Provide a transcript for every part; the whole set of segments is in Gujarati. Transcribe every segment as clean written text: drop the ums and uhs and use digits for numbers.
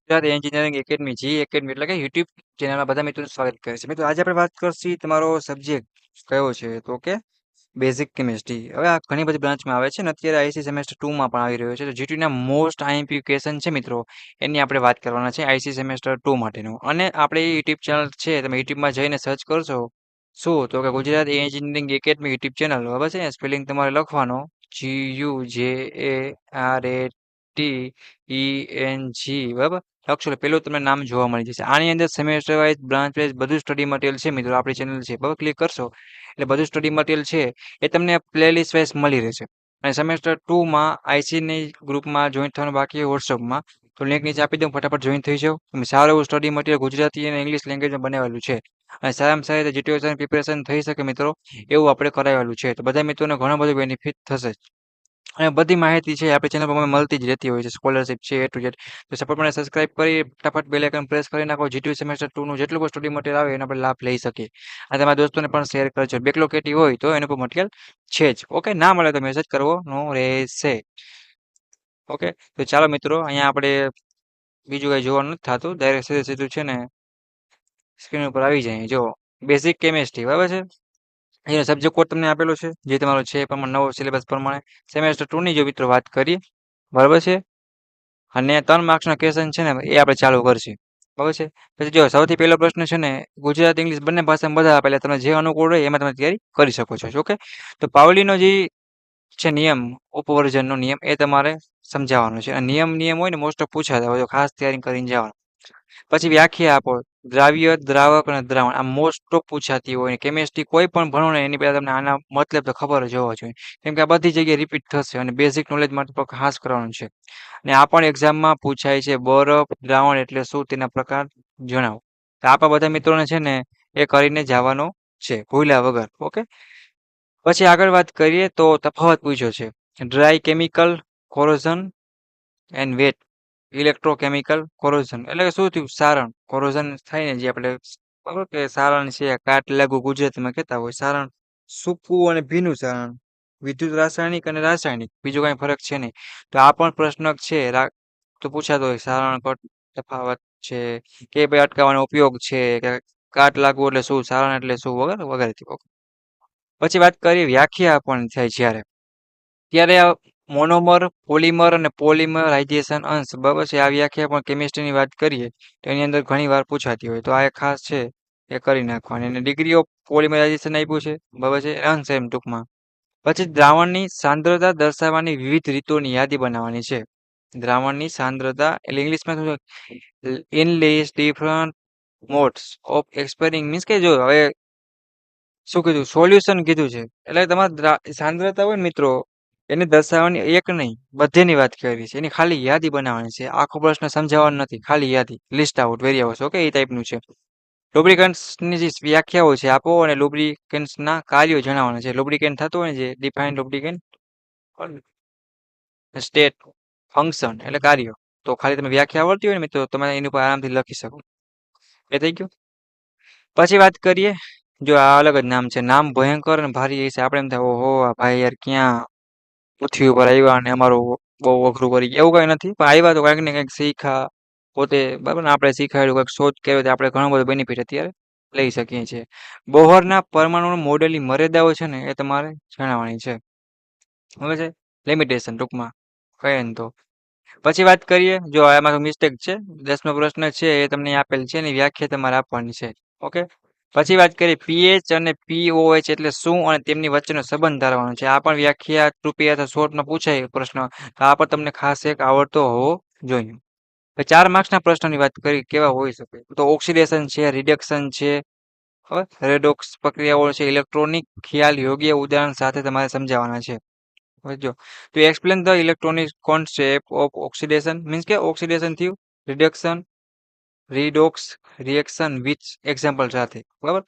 ગુજરાત એન્જિનિયરિંગ એકેડમી જી એકેડમી એટલે કે યુટ્યુબ ચેનલમાં બધા મિત્રોનું સ્વાગત કરે છે. મિત્રો આજે આપણે વાત કરશી તમારો સબ્જેક્ટ કયો છે તો કે બેઝિક કેમિસ્ટ્રી. હવે આ ઘણી બધી બ્રાન્ચમાં આવે છે ને અત્યારે આઈસી સેમેસ્ટર 2 માં પણ આવી રહ્યો છે. તો જીટીયુના મોસ્ટ આઈએમપી ક્વેશ્ચન છે મિત્રો, એની આપણે વાત કરવાના છે આઈસી સેમેસ્ટર 2 માટેનું. અને આપણે યુટ્યુબ ચેનલ છે, તમે યુટ્યુબમાં જઈને સર્ચ કરશો શું તો કે Gujarat engineering academy YouTube channel, બરાબર છે. સ્પેલિંગ તમારે લખવાનો GUJARATENG, બરાબર લખશો એટલે પેલું તમને નામ જોવા મળી જશે. આની અંદર સેમેસ્ટર વાઇઝ, બ્રાન્ચ વાઇઝ બધું સ્ટડી મટીરિયલ છે મિત્રો. આપણી ચેનલ છે, બરાબર ક્લિક કરશો એટલે બધું સ્ટડી મટીરિયલ છે એ તમને પ્લેલિસ્ટ વાઇઝ મળી રહેશે. અને સેમેસ્ટર 2 માં આઈસીની ગ્રુપમાં જોઈન થવાનું બાકી હોય વોટ્સઅપમાં, તો લિંક નીચે આપી દઉં, ફટાફટ જોઈન થઈ જાઓ. તમે સારું એવું સ્ટડી મટીરિયલ ગુજરાતી અને ઇંગ્લિશ લેંગ્વેજમાં બનાવેલું છે અને સારામાં સારી રીતે જીટીયુ પ્રિપેરેશન થઈ શકે મિત્રો, એવું આપણે કરાવેલું છે. તો બધા મિત્રોને ઘણો બધો બેનિફિટ થશે અને બધી માહિતી છે આપણી ચેનલ પર મળતી જ રહેતી હોય છે. સ્કોલરશિપ છે એ ટુ ઝેડ. તો સપોર્ટ મને સબસ્ક્રાઇબ કરી ફટાફટ બેલ આઇકન પ્રેસ કરી નાખો. જીટીયુ સેમેસ્ટર 2 નું જેટલું પણ સ્ટડી મટીરિયલ આવે એના પર લાભ લઈ શકીએ. અને તમારા દોસ્તોને પણ શેર કરજો. બેકલોગ કેટી હોય તો એનું પર મટીરિયલ છે જ. ઓકે, ના મળે તો મેસેજ કરવાનો રહેશે. ઓકે, તો ચાલો મિત્રો, અહીંયા આપણે બીજું કઈ જોવાનું નથી થતું, ડાયરેક્ટ સીધે સીધું છે ને સ્ક્રીન ઉપર આવી જાય. જો બેઝિક કેમિસ્ટ્રી, બરાબર છે. એનો સબ્જેક્ટ કોડ તમને આપેલો છે જે તમારો છે એ પ્રમાણે નવો સિલેબસ પ્રમાણે સેમેસ્ટર 2 ની જો મિત્રો વાત કરીએ, બરાબર છે. અને 3 માર્ક્સના ક્વેશ્ચન છે ને એ આપણે ચાલુ કરશું, બરાબર છે. પછી જો સૌથી પહેલો પ્રશ્ન છે ને ગુજરાતી ઇંગ્લિશ બંને ભાષામાં બધા આપેલા, તમે જે અનુકૂળ હોય એમાં તમે તૈયારી કરી શકો છો. ઓકે, તો પાવલીનો જે છે નિયમ, ઉપવર્જનનો નિયમ, એ તમારે સમજાવવાનો છે. અને નિયમ હોય ને મોસ્ટ ઓફ પૂછાતા હોય, તો ખાસ તૈયારી કરીને જવાનું. પછી વ્યાખ્યા આપો, દ્રાવ્ય, દ્રાવક અને દ્રાવણ, આ મોસ્ટ ઓફ પૂછાતી હોય. કેમિસ્ટ્રી કોઈ પણ ભણો ને એની પહેલા તમને આના મતલબ તો ખબર જ હોવા જોઈએ, કેમ કે આ બધી જગ્યાએ રિપીટ થશે અને બેઝિક નોલેજ માટે પણ ખાસ કરવાનું છે. અને આ પણ એક્ઝામમાં પૂછાય છે. બરફ દ્રાવણ એટલે શું, તેના પ્રકાર જણાવો. તો આપણા બધા મિત્રોને છે ને એ કરીને જવાનો છે ભૂલ્યા વગર. ઓકે, પછી આગળ વાત કરીએ તો તફાવત પૂછ્યો છે. Dry chemical corrosion and wet electrochemical corrosion, એટલે કે શું થયું, સારણ કોરોઝન થાય ને જે આપણે બરોબર કે સારણ છે, કાટ લાગુ ગુજરાતીમાં કહેતા હોય. સારણ સૂકું અને ભીનું સારણ, વિદ્યુત રાસાયણિક અને રાસાયણિક, બીજો કઈ ફરક છે નહીં. તો આ પણ પ્રશ્ન છે તો પૂછાતો હોય. સારણ કટ તફાવત છે કે ભાઈ અટકાવવાનો ઉપયોગ છે કે કાટ લાગવું એટલે શું, સારણ એટલે શું, વગેરે વગેરે. પછી વાત કરીએ વ્યાખ્યા પણ થાય જ્યારે, ત્યારે મોનોમર, પોલિમર અને પોલિમરાઇઝેશન અંશ, બરાબર છે. આ વ્યાખ્યા પણ કેમિસ્ટ્રીની વાત કરીએ તો એની અંદર ઘણી વાર પૂછાતી હોય, તો આ એક ખાસ છે એ કરી નાખવાની. અને ડિગ્રી ઓફ પોલિમરાઇઝેશન આપ્યું છે, બરાબર છે, અંશ એમ ટૂંકમાં. પછી દ્રાવણની સાંદ્રતા દર્શાવવાની વિવિધ રીતોની યાદી બનાવવાની છે. દ્રાવણની સાંદ્રતા એટલે ઇંગ્લિશમાં શું છે, enlist different modes of expressing, means કે જો હવે શું કીધું, સોલ્યુશન કીધું છે, એટલે તમારે સાંદ્રતા હોય ને મિત્રો, એને દર્શાવવાની એક નહીં, બધેની વાત કરવી છે. એની ખાલી યાદી બનાવવાની છે. આખો પ્રશ્ન સમજાવવાનો નથી, ખાલી યાદી, લિસ્ટ આઉટ વેરિયેબલ્સ. ઓકે, એ ટાઈપનું છે. લુબ્રિકન્ટ્સની જે વ્યાખ્યાઓ છે આપો અને લુબ્રિકન્ટ્સના કાર્યો જણાવવાના છે. લુબ્રિકેન્ટ થતું હોય ને જે ડિફાઇન લુબ્રિકેન્ટ, સ્ટેટ, ફંક્શન એટલે કાર્ય. તો ખાલી તમે વ્યાખ્યા આવડતી હોય ને મિત્રો, તમે એની ઉપર આરામથી લખી શકો. એ થઈ ગયું. પછી વાત કરીએ, જો આ અલગ જ નામ છે. નામ ભયંકર અને ભારી છે. આપણે એમ થાય ઓહો આ ભાઈ યાર ક્યાં પૃથ્વી ઉપર આવ્યા અને અમારું બહુ અઘરું કરી ગયા, એવું કઈ નથી. પણ આવ્યા તો કંઈક ને કંઈક શીખા પોતે, બરાબર ને, આપણે શીખાડ્યું કંઈક શોધ કર્યો તો આપણે ઘણો બધો બેનિફિટ અત્યારે લઈ શકીએ છીએ. બોહરના પરમાણુ મોડેલની મર્યાદાઓ છે ને એ તમારે જણાવવાની છે, હવે છે લિમિટેશન ટૂંકમાં કહે ને તો. પછી વાત કરીએ, જો આમાં મિસ્ટેક છે, 10મો પ્રશ્ન છે એ તમને આપેલ છે, એની વ્યાખ્યા તમારે આપવાની છે. ઓકે, પછી વાત કરીએ પીએચ અને પીઓએચ એટલે શું અને તેમની વચ્ચેનો સંબંધ ધારવાનો છે. આ પણ વ્યાખ્યા કૃપયા અથવા શોર્ટમાં પૂછાય પ્રશ્ન, તો આ પણ તમને ખાસ એક આવડતો હોવો જોઈએ. 4 માર્ક્સના પ્રશ્નની વાત કરી કેવા હોઈ શકે, તો ઓક્સિડેશન છે, રિડક્શન છે, હવે રેડોક્સ પ્રક્રિયાઓ છે, ઇલેક્ટ્રોનિક ખ્યાલ યોગ્ય ઉદાહરણ સાથે તમારે સમજાવવાના છે. હવે જો to explain the electronic concept of oxidation, means કે ઓક્સિડેશન થયું, રિડક્શન, રીડોક્સ રિએક્શન વિથ એક્ઝામ્પલ સાથે, બરાબર.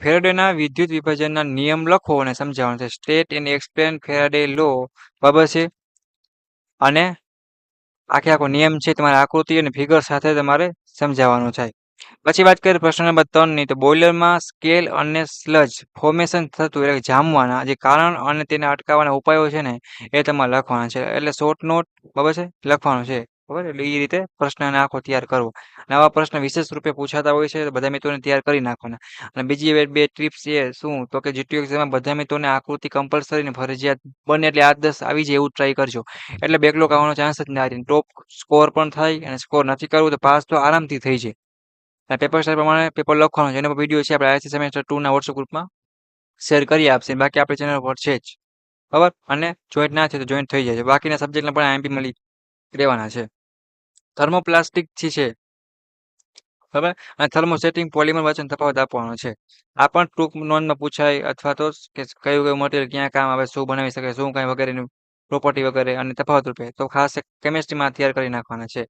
ફેરાડેના વિદ્યુત વિભાજનના નિયમ લખો અને સમજાવવાનો છે. સ્ટેટ એન્ડ એક્સપ્લેન ફેરાડે લો, બરાબર છે. અને આખે આખો નિયમ છે તમારે આકૃતિ અને ફિગર સાથે તમારે સમજાવવાનો થાય. પછી વાત કરીએ પ્રશ્ન નંબર 3 ની, તો બોઇલરમાં સ્કેલ અને સ્લજ ફોર્મેશન થતું એટલે કે જામવાના જે કારણ અને તેને અટકાવવાના ઉપાયો છે ને એ તમારે લખવાના છે. એટલે શોર્ટ નોટ બરાબર છે લખવાનું છે. બરાબર એટલે એ રીતે પ્રશ્નને આખો તૈયાર કરવો. અને આવા પ્રશ્ન વિશેષ રૂપે પૂછાતા હોય છે તો બધા મિત્રોને તૈયાર કરી નાખવાના. અને બીજી બે ટિપ્સ છે શું તો કે જીટીયુ એક્ઝામમાં બધા મિત્રોને આકૃતિ કમ્પલસરી ને ફરજિયાત બને એટલે 8-10 આવી જાય એવું ટ્રાય કરજો. એટલે બેકલોગ આવવાનો ચાન્સ જ ના રહે. ટોપ સ્કોર પણ થાય અને સ્કોર નથી કરવું તો પાસ તો આરામથી થઈ જાય. અને પેપર સ્ટાઇલ પ્રમાણે પેપર લખવાનું છે. એનો પણ વિડીયો છે આપણે આઈસી સેમેસ્ટર 2 ના વોટ્સએપ ગ્રુપમાં શેર કરી આપશે. બાકી આપણી ચેનલ પર છે જ. બરાબર અને જોઈન્ટ ના થાય તો જોઈન્ટ થઈ જાય. બાકીના સબ્જેક્ટના પણ આઈએમપી મળી રહેવાના છે. થર્મોપ્લાસ્ટિક છે બરાબર અને થર્મોસેટિંગ પોલિમર વચ્ચેનો તફાવત આપવાનો છે. આ પણ ટૂંક નોંધમાં પૂછાય અથવા તો કે કયું કયું મટીરિયલ ક્યાં કામ આવે, શું બનાવી શકે, શું કાંઈ વગેરેની પ્રોપર્ટી વગેરે અને તફાવત રૂપે તો ખાસ કેમિસ્ટ્રીમાં તૈયાર કરી નાખવાના છે.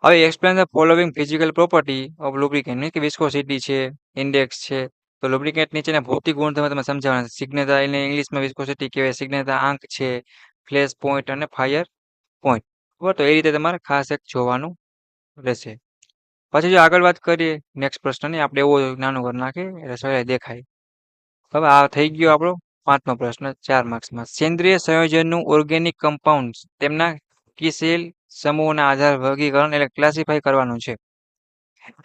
હવે explain the following physical property of lubricant કે વિસ્કોસિટી છે, ઇન્ડેક્સ છે. તો લુબ્રિકેન્ટ નીચેના ભૌતિક ગુણધર્મો તમે સમજાવવાના છે. સિગ્નતા એને ઇંગ્લિશમાં વિસ્કોસિટી કહેવાય, સિગ્નતા આંક છે, ફ્લેશ પોઈન્ટ અને ફાયર પોઈન્ટ. બરાબર તો એ રીતે તમારે ખાસ એક જોવાનું રહેશે. પછી જો આગળ વાત કરીએ નેક્સ્ટ પ્રશ્નની આપણે એવો નાનું કરી નાખીએ એટલે સહેલાઈ દેખાય. હવે આ થઈ ગયો આપણો 5મો પ્રશ્ન 4 માર્ક્સમાં. સેન્દ્રિય સંયોજનનું ઓર્ગેનિક કમ્પાઉન્ડ્સ તેમના કિસેલ સમૂહના આધારે વર્ગીકરણ એટલે ક્લાસિફાય કરવાનું છે.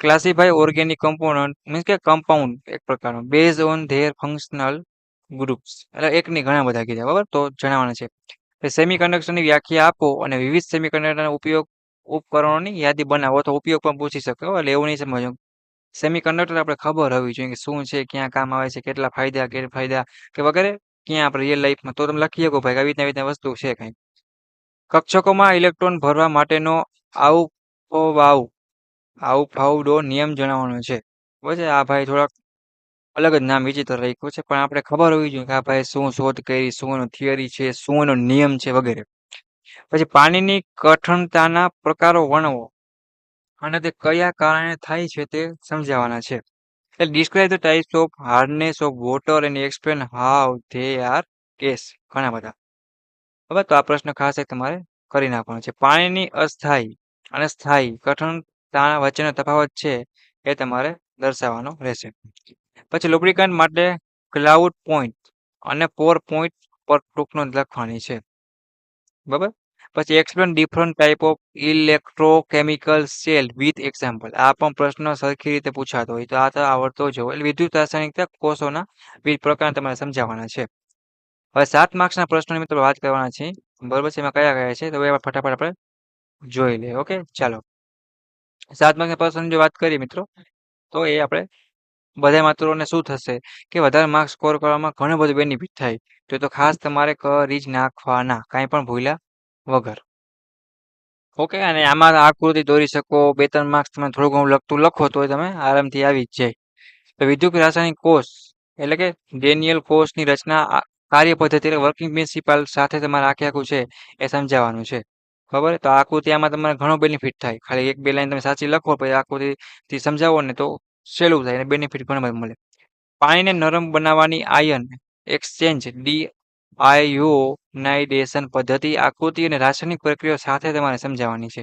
ક્લાસિફાય ઓર્ગેનિક કમ્પોનન્ટ મીન્સ કે કમ્પાઉન્ડ એક પ્રકારનો base on there functional groups એટલે એકની ઘણા બધા કીધા બરાબર તો જણાવવાના છે. સેમિકન્ડક્ટરની વ્યાખ્યા આપો અને વિવિધ સેમિકન્ડક્ટરના ઉપયોગ ઉપકરણોની યાદી બનાવો તો ઉપયોગ પણ પૂછી શકો એટલે એવું નહીં સમજવું. સેમિકન્ડક્ટર આપણે ખબર હોવી જોઈએ કે શું છે, ક્યાં કામ આવે છે, કેટલા ફાયદા ગેરફાયદા કે વગેરે ક્યાં આપણે રિયલ લાઈફમાં તો તમે લખી શકો ભાઈ આવી રીતના વસ્તુ છે કંઈક. કક્ષકોમાં ઇલેક્ટ્રોન ભરવા માટેનો આઉફાઉડો નિયમ જણાવવાનો છે. બરાબર છે આ ભાઈ થોડાક અલગ જ નામ વિચિત્ર રાખ્યું છે પણ આપણે ખબર હોવી જોઈએ કે આ ભાઈ શું શોધ કરી, શું એનો થિયરી છે, શું એનો નિયમ છે વગેરે. પછી પાણીની કઠણતાના પ્રકારો વર્ણવો અને તે કયા કારણે થાય છે તે સમજાવવાના છે. એટલે describe the types of hardness of water and explain how they are case ઘણા બધા. હવે તો આ પ્રશ્ન ખાસ એક તમારે કરી નાખવાનો છે. પાણીની અસ્થાયી અને સ્થાયી કઠણતા વચ્ચેનો તફાવત છે એ તમારે દર્શાવવાનો રહેશે. પછી લુબ્રિકન્ટ માટે ક્લાઉડ પોઈન્ટ અને પોર પોઈન્ટ પર ટૂંક નોંધ લખવાની છે. બરાબર પછી explain different type of electrochemical cell with example. આ પણ પ્રશ્ન સરખી રીતે પૂછાતો હોય તો આ તો આવડતો જ હોય. એટલે વિદ્યુત રાસાયણિક કોષોના વિવિધ પ્રકાર તમારે સમજાવવાના છે. હવે 7 માર્ક્સના પ્રશ્નોની મિત્રો વાત કરવાના છે. બરાબર છે એમાં કયા કયા છે તો એમાં ફટાફટ આપણે જોઈ લઈએ. ઓકે ચાલો 7 માર્ક્સના પ્રશ્નની જો વાત કરીએ મિત્રો તો એ આપણે બધા મિત્રોને શું થશે કે વધારે માર્ક્સ સ્કોર કરવામાં ઘણું બધું બેનિફિટ થાય. તો ખાસ તમારે કરી જ નાખવાના કાંઈ પણ ભૂલ્યા વગર. ઓકે અને આમાં આકૃતિ દોરી શકો 2-3 માર્ક્સ તમે થોડું ઘણું લખતું લખો તો તમે આરામથી આવી જ જાય. તો વિદ્યુત રાસાયણિક કોષ એટલે કે ડેનિયલ કોષની રચના કાર્ય પદ્ધતિ એટલે વર્કિંગ પ્રિન્સિપાલ સાથે તમારે આખું છે એ સમજાવવાનું છે. ખબર તો આકૃતિ આમાં તમારે ઘણો બેનિફિટ થાય. ખાલી 1-2 લાઈન તમે સાચી લખો પછી આકૃતિથી સમજાવો ને તો સહેલું થાય અને બેનિફિટ ઘણા બધા મળે. પાણીને નરમ બનાવવાની આયન એક્સચેન્જ ડીઆયોનાઇઝેશન પદ્ધતિ આકૃતિ અને રાસાયણિક પ્રક્રિયા સાથે તમારે સમજાવવાની છે.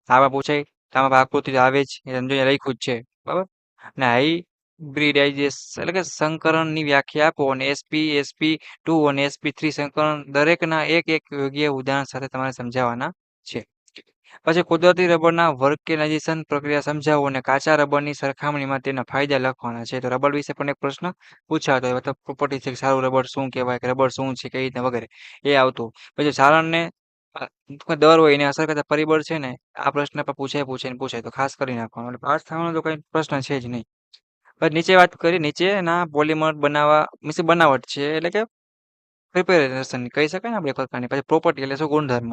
આવા પૂછાય આમાં આકૃતિ આવે જ એ સમજો લખ્યું જ છે બરાબર. અને હાઇબ્રિડાઇઝેશન એટલે કે સંકરણની વ્યાખ્યા આપો અને sp2 અને sp3 સંકરણ દરેકના એક યોગ્ય ઉદાહરણ સાથે તમારે સમજાવવાના છે. પછી કુદરતી રબરના વર્કેનાઇઝેશન પ્રક્રિયા સમજાવો અને કાચા રબરની સરખામણીમાં તેના ફાયદા લખવાના છે. તો રબર વિશે પણ એક પ્રશ્ન પૂછાતો હોય મતલબ પ્રોપર્ટી છે કે સારું રબર શું કહેવાય કે રબર શું છે કઈ રીતના વગેરે એ આવતું. પછી સારણને દર હોય એને અસર કરતા પરિબળ છે ને આ પ્રશ્ન પર પૂછાય તો ખાસ કરી નાખવાનું. એટલે પાસ થવાનો તો કઈ પ્રશ્ન છે જ નહીં. પછી નીચે વાત કરી નીચેના પોલિમર બનાવટ છે એટલે કે પ્રિપેરેશન કહી શકાય ને આપણે એક પ્રકારની. પછી પ્રોપર્ટી એટલે શું ગુણધર્મ.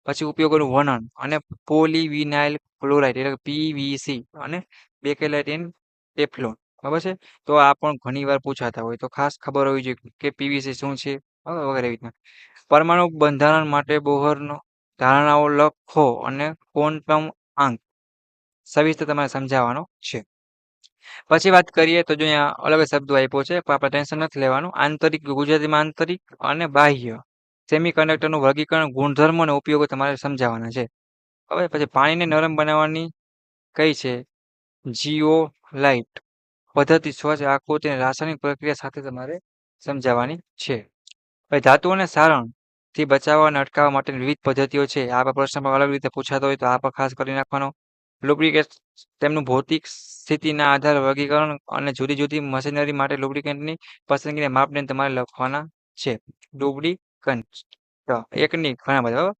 પછી ઉપયોગોનું વર્ણન અને પોલિવિનાઇલ ક્લોરાઇડ એટલે કે પીવીસી અને બેકેલાઇટિન ટેફલોન બરાબર છે. તો આ પણ ઘણી વાર પૂછાતા હોય તો ખાસ ખબર હોવી જોઈએ કે પીવીસી શું છે વગેરે રીતના. પરમાણુ બંધારણ માટે બોહરનો ધારણાઓ લખો અને ક્વોન્ટમ આંક સવિસ્તર તમારે સમજાવવાનો છે. પછી વાત કરીએ તો જો અહીંયા અલગ જ શબ્દો આપ્યો છે પણ આપણે ટેન્શન નથી લેવાનું. આંતરિક ગુજરાતીમાં આંતરિક અને બાહ્ય સેમિકન્ડક્ટરનું વર્ગીકરણ ગુણધર્મો અને ઉપયોગો તમારે સમજાવવાના છે. હવે પછી પાણીને નરમ બનાવવાની કઈ છે જીઓલાઇટ પદ્ધતિ સ્વચ્છ આકૃતિ અને રાસાયણિક પ્રક્રિયા સાથે તમારે સમજાવવાની છે. હવે ધાતુ અને સારણ થી બચાવવા અને અટકાવવા માટેની વિવિધ પદ્ધતિઓ છે. આ પ્રશ્ન પણ અલગ રીતે પૂછાતો હોય તો આ પણ ખાસ કરી નાખવાનો. લુબ્રિકેટ તેમનું ભૌતિક સ્થિતિના આધારે વર્ગીકરણ અને જુદી જુદી મશીનરી માટે લુબ્રિકેન્ટની પસંદગીને માપદંડ તમારે લખવાના છે. લુબ્રિકન્ટ એકની ઘણા બધા બરાબર.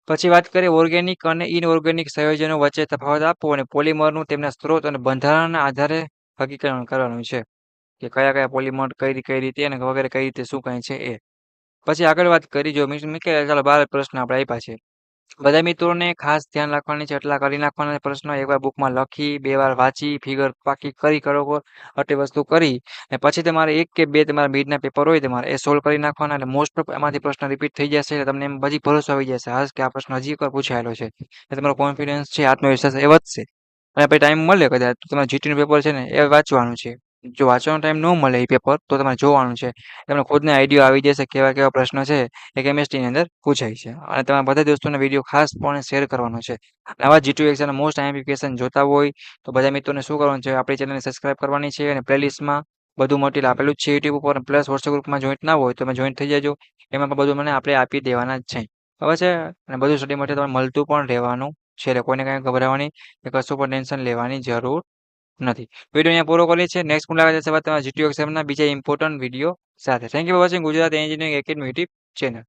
પછી વાત કરીએ ઓર્ગેનિક અને ઇનઓર્ગેનિક સંયોજનો વચ્ચે તફાવત આપવો અને પોલિમરનું તેમના સ્ત્રોત અને બંધારણના આધારે વર્ગીકરણ કરવાનું છે કે કયા કયા પોલિમર કઈ રીતે અને વગેરે કઈ રીતે શું કહે છે એ. પછી આગળ વાત કરી જો કે ચાલો 12 પ્રશ્ન આપણે આપ્યા છે. બધા મિત્રોને ખાસ ધ્યાન રાખવાની છે. એટલા કરી નાખવાના પ્રશ્નો એકવાર બુકમાં લખી 2 વાર વાંચી ફિગર પાકી કરી કરો આટલી વસ્તુ કરી અને પછી તમારે 1 કે 2 તમારા મિડના પેપર હોય તમારે એ સોલ્વ કરી નાખવાના. એટલે મોસ્ટ ઓફ એમાંથી પ્રશ્ન રિપીટ થઈ જશે એટલે તમને એમ બધી ભરોસો આવી જશે હાશ કે આ પ્રશ્ન હજી એકવાર પૂછાયેલો છે. એટલે તમારો કોન્ફિડન્સ છે આત્મવિશ્વાસ એ વધશે. અને પછી ટાઈમ મળે કદાચ તો તમારે જીટીનું પેપર છે ને એ વાંચવાનું છે. જો વાંચવાનો ટાઈમ ન મળે એ પેપર તો તમારે જોવાનું છે. તમને ખુદને આઈડિયા આવી જશે કેવા કેવા પ્રશ્નો છે એ કેમિસ્ટ્રીની અંદર પૂછાય છે. અને તમારા બધા દોસ્તોને વિડીયો ખાસ પણ શેર કરવાનો છે. આવા GTU exam most IMP question જોતા હોય તો બધા મિત્રોને શું કરવાનું છે આપણી ચેનલને સબસ્ક્રાઇબ કરવાની છે અને પ્લેલિસ્ટમાં બધું મટીરિયલ આપેલું જ છે યુટ્યુબ ઉપર પ્લસ વોટ્સએપ ગ્રુપમાં જોઈન્ટ ના હોય તો તમે જોઈન્ટ થઈ જજો. એમાં પણ બધું મને આપણે આપી દેવાના જ છે. ખબર છે અને બધું સ્ટડી માટે તમારે મળતું પણ રહેવાનું છે. એટલે કોઈને કાંઈ ગભરાવાની કે કશું પણ ટેન્શન લેવાની જરૂર નથી. વિડીયો અહીંયા પૂરો કરીએ છીએ. નેક્સ્ટ મુલાકાત થશે તમારા જીટીયુ એક્ઝામના બીજા ઇમ્પોર્ટન્ટ વિડીયો સાથે. Thank you for watching Gujarat engineering academy YouTube channel.